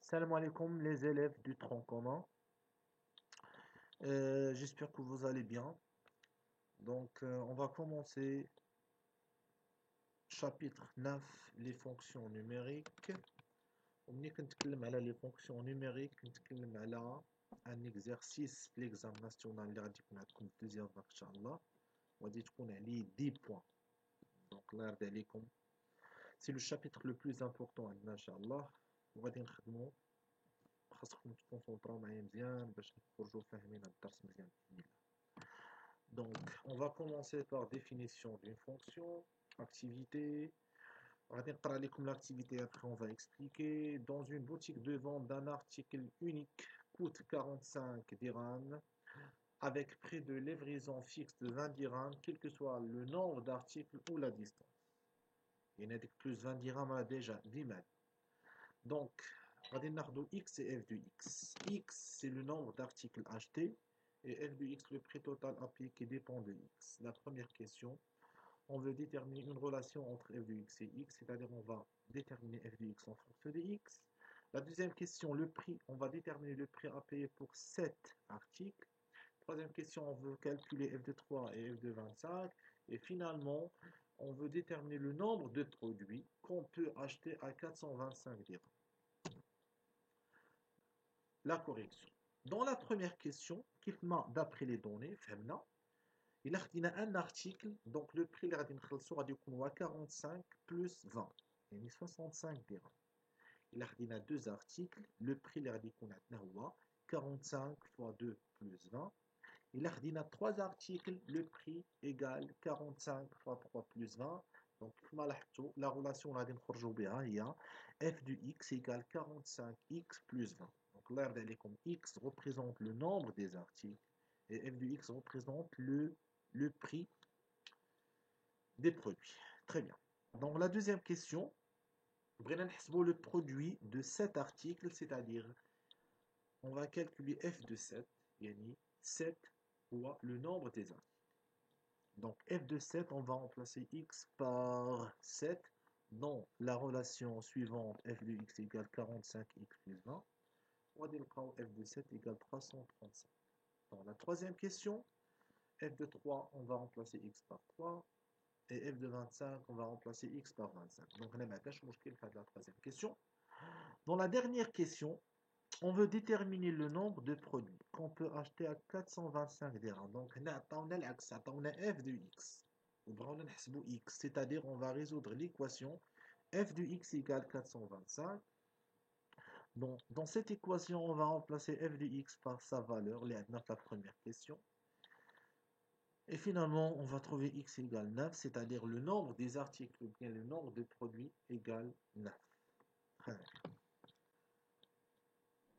Salam alaikum les élèves du tronc commun. J'espère que vous allez bien. On va commencer chapitre 9, les fonctions numériques. ومني كنتكلم على les fonctions numériques كنتكلم على un exercice في l'examen national اللي غادي يكون عندكم في deuxième vague ان شاء الله وغادي تكون عليه 10 points. Donc الله يرضي عليكم. C'est le chapitre le plus important عندنا ان شاء الله وغادي نخدمو خاصكم تكونسونطراو معايا مزيان باش نخرجوا فاهمين الدرس مزيان بإذن الله. Donc, on va commencer par définition d'une fonction, activité. On va dire l'activité, après on va expliquer. Dans une boutique de vente d'un article unique coûte 45 dirhams avec prix de livraison fixe de 20 dirhams, quel que soit le nombre d'articles ou la distance. Il y en a plus 20 dirhams à déjà 10 mètres. Donc, on va dire X et F de X. X, c'est le nombre d'articles achetés. Et f de x, le prix total à payer qui dépend de x. La première question, on veut déterminer une relation entre f de x et x, c'est-à-dire on va déterminer f de x en fonction de x. La deuxième question, le prix, on va déterminer le prix à payer pour 7 articles. Troisième question, on veut calculer f de 3 et f de 25. Et finalement, on veut déterminer le nombre de produits qu'on peut acheter à 425 dirhams. La correction. Dans la première question, d'après les données, il a un article, donc le prix de 45 plus 20, et 65 dirhams. Il a deux articles, le prix de 45 fois 2 plus 20. Il a trois articles, le prix égale 45 fois 3 plus 20. Donc, la relation il y a f de x égale 45x plus 20. Donc, l'air d'aller comme x représente le nombre des articles et f de x représente le prix des produits. Très bien. Donc, la deuxième question, le produit de 7 articles, c'est-à-dire, on va calculer f de 7, yani 7 fois le nombre des articles. Donc, f de 7, on va remplacer x par 7 dans la relation suivante, f de x égale 45x plus 20. On va dire que f de 7 égale 335. Dans la troisième question, f de 3, on va remplacer x par 3. Et f de 25, on va remplacer x par 25. Donc, on a maintenant la troisième question. Dans la dernière question, on veut déterminer le nombre de produits qu'on peut acheter à 425 dirhams. Donc, on a f de x. X, c'est-à-dire on va résoudre l'équation f de x égale 425. Donc, dans cette équation, on va remplacer f de x par sa valeur, la première question. Et finalement, on va trouver x égale 9, c'est-à-dire le nombre des articles ou bien le nombre de produits égale 9.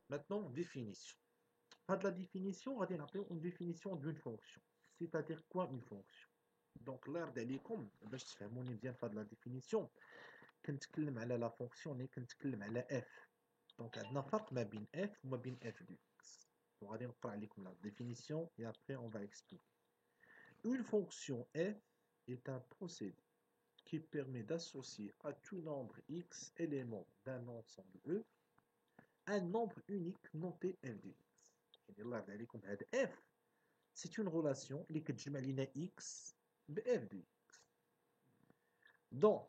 Maintenant, définition. Pas de la définition, on va dire une définition d'une fonction. C'est-à-dire quoi une fonction? Donc, l'air d'alikum, باش تفهموني bien pas de la définition. كنتكلم على la fonction, كنتكلم على f. Donc, عندنا فرق ما بين f وما بين f de x. وغادي نقرا عليكم la définition et après on va expliquer. Une fonction f est un procédé qui permet d'associer à tout nombre x éléments d'un ensemble E un nombre unique noté f de x. F, c'est une relation qui كتجمع x بf de x. Donc,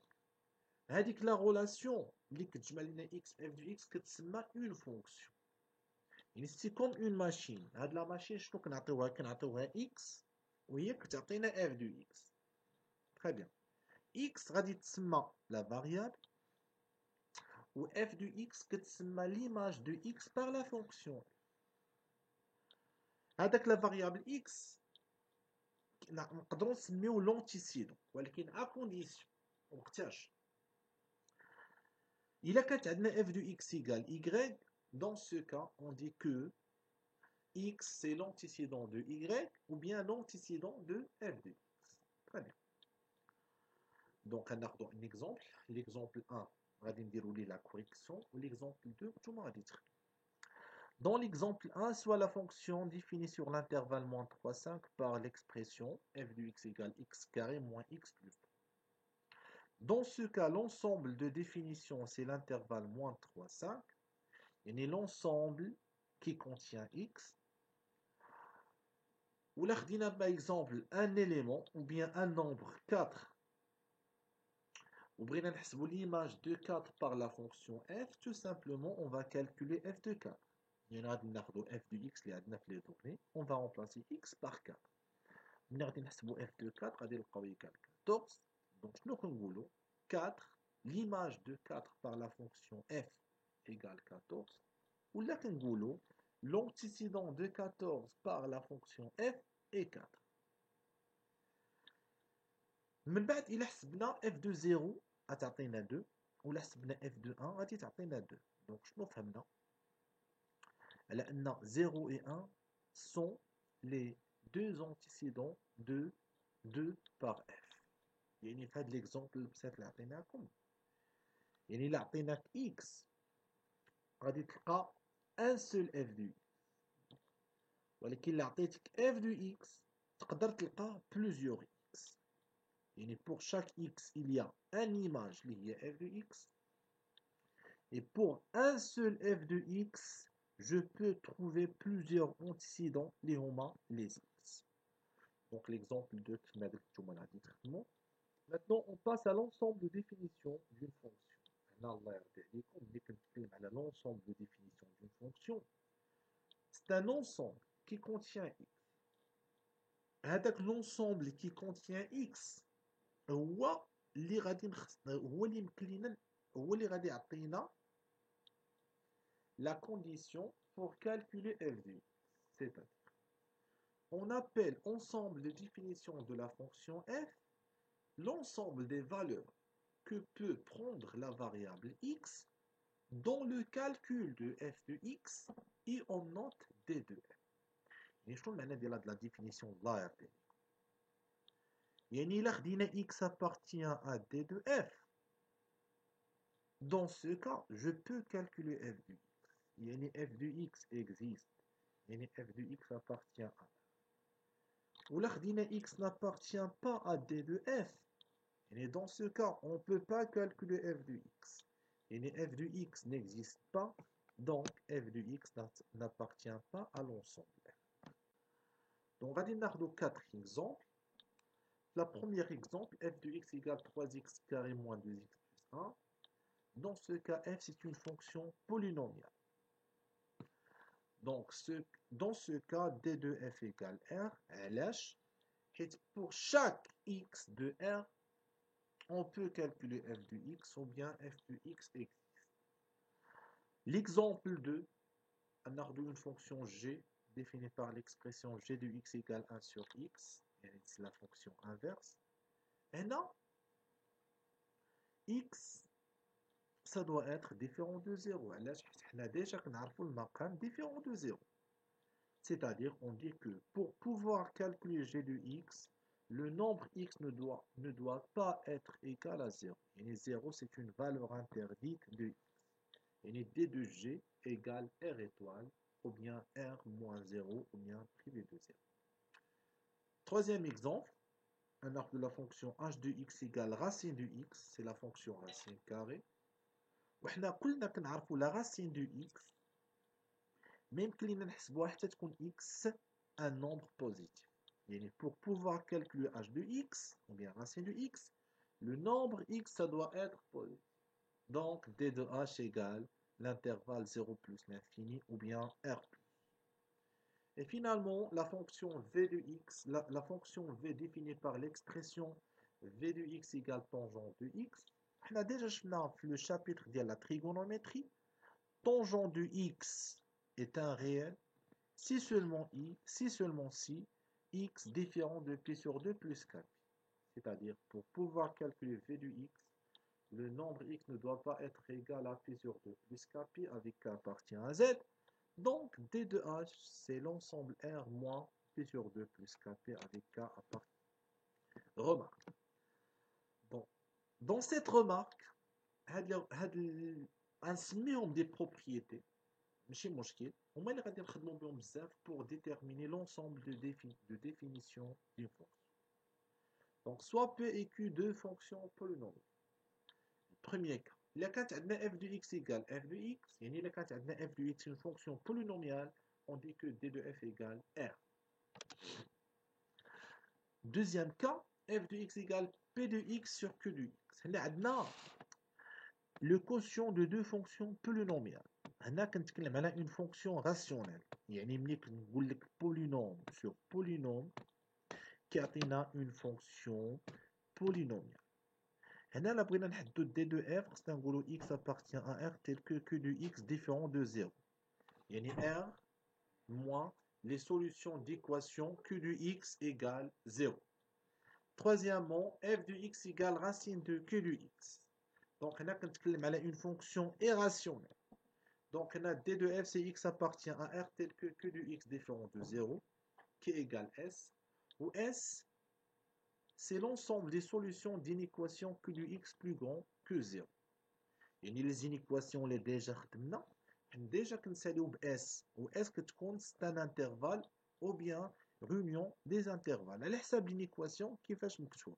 la relation qui كتجمع x f de x كتسمى une fonction. C'est comme une machine. La machine, شنو كنعطيوها x وهي كتعطينا f de x. Très bien. X غادي تسمى la variable ou f de x كتسمى l'image de x par la fonction. هذاك la variable x نقدروا نسميوه l'antécédent ولكن à condition وقتاش إلا كانت عندنا f de x égale y, dans ce cas on dit que x c'est l'antécédent de y ou bien l'antécédent de f de x. Très bien. Donc, on a un exemple. L'exemple 1, on va dérouler la correction. L'exemple 2, tout le monde va dire. Dans l'exemple 1, soit la fonction définie sur l'intervalle moins 3, 5 par l'expression f de x égale x carré moins x plus 3. Dans ce cas, l'ensemble de définition, c'est l'intervalle moins 3, 5. يعني l'ensemble qui contient x. Ou là, par exemple, un élément ou bien un nombre 4. Ou bien l'image de 4 par la fonction f, tout simplement, on va calculer f de 4. Il y en a f de x, les données. On va remplacer x par 4. On va f de 4, on va 14. Donc, nous avons 4, l'image de 4 par la fonction f égale 14. Ou là, l'antécédent de 14 par la fonction f est 4. من بعد إلا حسبنا f de 0 غتعطينا 2 ولا حسبنا f de 1 غادي تعطينا 2. دونك شنو فهمنا؟ على أن 0 et 1 sont les deux antécédents de 2 par f. يعني في هذا l'exemple بسيط اللي عطيناكم، يعني إلا عطيناك x غادي تلقى un seul f de x، ولكن إلا عطيتك f de x تقدر تلقى plusieurs x. Et pour chaque x, il y a une image liée à f de x. Et pour un seul f de x, je peux trouver plusieurs antécédents liés les x. Donc l'exemple de traitement. Maintenant, on passe à l'ensemble de définition d'une fonction. L'ensemble de définition d'une fonction, c'est un ensemble qui contient x. Avec l'ensemble qui contient x, هو اللي غادي هو اللي يمكن لينا هو اللي غادي يعطينا la condition pour calculer f de x. C'est-à-dire, on appelle ensemble de définition de la fonction f l'ensemble des valeurs que peut prendre la variable x dans le calcul de f de x et en note d de f. يعني شنو المعنى ديال la définition de la f؟ يعني إلا خدينا x appartient à d de f, dans ce cas, je peux calculer f de x. يعني f de x existe. يعني f de x appartient à f. Ou là, x n'appartient pas à d de f. Et dans ce cas, on ne peut pas calculer f de x. Et f de x n'existe pas, donc f de x n'appartient pas à l'ensemble. Donc, on va dire 4 exemples. Le premier exemple, f de x égale 3x carré moins 2x plus 1. Dans ce cas, f, c'est une fonction polynomiale. Donc, dans ce cas, d de f égale r, LH. Et pour chaque x de r, on peut calculer f de x ou bien f de x existe. L'exemple 2, on a une fonction g définie par l'expression g de x égale 1 sur x. C'est la fonction inverse. Et là, x, ça doit être différent de 0. On a déjà le maqam différent de 0. C'est-à-dire, on dit que pour pouvoir calculer g de x, le nombre x ne doit pas être égal à 0. Et 0, c'est une valeur interdite de x. Et d de g égale r étoile, ou bien r moins 0, ou bien privé de 0. Troisième exemple, un arc de la fonction h de x égale racine de x, c'est la fonction racine carrée. وحنا قلنا كنعرفوا la racine de x même que نحسبوها حتى تكون x un nombre positif. يعني pour pouvoir calculer h de x, ou bien racine de x, le nombre x, ça doit être positif. Donc, d de h égale l'intervalle 0 plus l'infini, ou bien r plus. Et finalement, la fonction v de x, la fonction v définie par l'expression v de x égale tangente de x. On a déjà vu le chapitre de la trigonométrie. Tangente de x est un réel si seulement si x différent de pi sur 2 plus 4. C'est-à-dire, pour pouvoir calculer v de x, le nombre x ne doit pas être égal à pi sur 2 plus kpi avec k appartient à z. Donc, d de h, c'est l'ensemble r moins pi sur 2 plus kp avec k appartient. Remarque. Bon. Dans cette remarque, نسميهم des propriétés. ماشي مشكل هما اللي غادي نخدموا بهم بزاف pour déterminer l'ensemble de définition d'une fonction. Donc soit P et Q, deux fonctions polynomiales. Premier cas, إلا كانت عندنا f de x égale f de x يعني إلا كانت عندنا f de x une fonction polynomiale on dit que d de f égale r. Deuxième cas, f de x égale p de x sur q de x. هنا عندنا le quotient de deux fonctions polynomiales. هنا كنتكلم على une fonction rationnelle. يعني ملي كنقول لك polynôme sur polynôme كيعطينا une fonction polynomiale. هنا لا بغينا نحددو d de f خصنا نقولو x appartient à r tel que q de x différent de 0. يعني r moins les solutions d'équation q de x égale 0. Troisièmement, f de x égale racine de q de x. Donc, on a une fonction irrationnelle. Donc, on a d de f, c'est x appartient à r tel que q de x différent de 0, qui égale s, où s, c'est l'ensemble des solutions d'une équation q de x plus grand que 0. Et les inéquations, les déjà خدمنا déjà كنساليو ب s, où s كتكون c'est un intervalle ou bien réunion des intervalles. على حساب l'inéquation كيفاش مكتوب.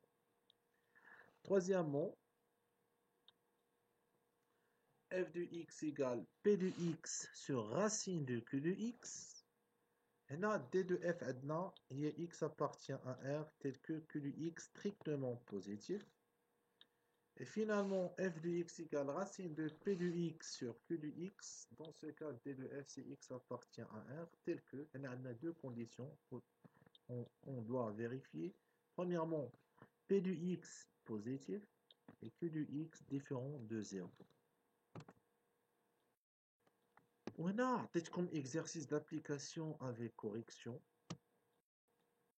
Troisièmement, f de x égale p de x sur racine de q de x. Et là, d de f عندنا هي x appartient à r tel que q de x strictement positif. Et finalement, f de x égale racine de p de x sur q de x. Dans ce cas, d de f, c'est x appartient à r tel que. On a deux conditions on doit vérifier. Premièrement, p de x positif et q de x différent de 0. On a peut-être comme exercice d'application avec correction.